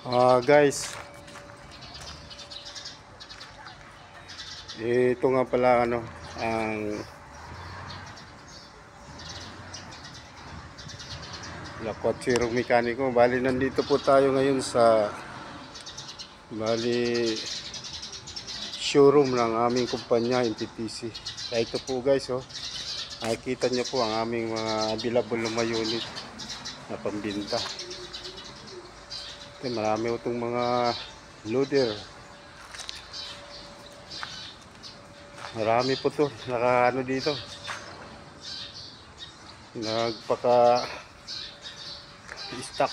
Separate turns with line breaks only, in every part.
Guys, ito nga pala ang Lakwatserong Mekaniko. Bali, nandito po tayo ngayon sa showroom ng aming kumpanya NTTC. Kaya ito po guys, nakikita niyo po ang aming mga available na mga unit na pambinta. Marami itong mga loader. Marami po to dito, nagpaka stock.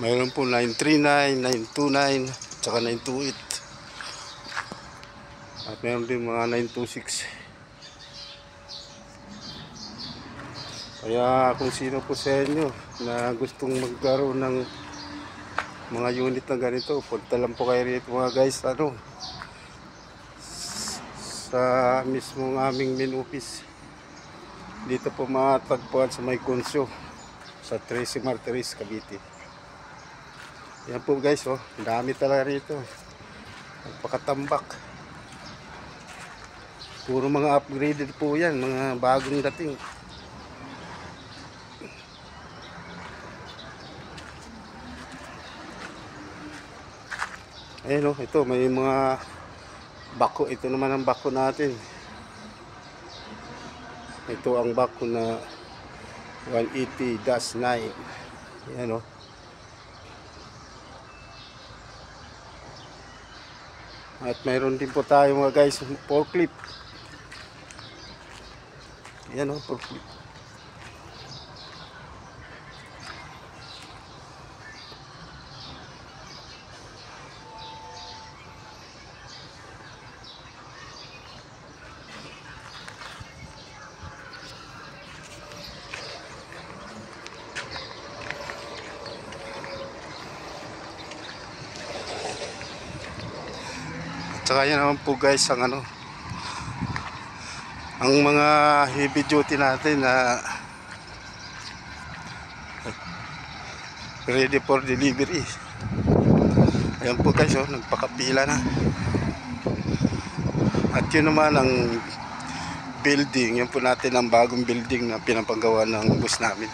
Mayroon po 939, 929 tsaka 928, at mayroon din mga 926. Kaya kung sino po sa inyo na gustong magkaroon ng mga unit na ganito, punta lang po kayo rito mga guys, sa mismong aming main office. Dito po matagpuan sa may Consyo, sa Tracy Martires, Cavite. Yan po guys, dami talaga rito, nagpakatambak. Puro mga upgraded po yan, mga bagong dating. Ayun, ito may mga bako. Ito naman ang bako natin. Ito ang bako na 180-9. Ayan, at mayroon din po tayo mga guys, forklift. Ayan, forklift. Tsaka yan naman po guys ang mga heavy duty natin na ready for delivery. Ayan po guys, nagpakapila na. At yun naman ang building, yan po natin ang bagong building na pinapagawa ng bus namin.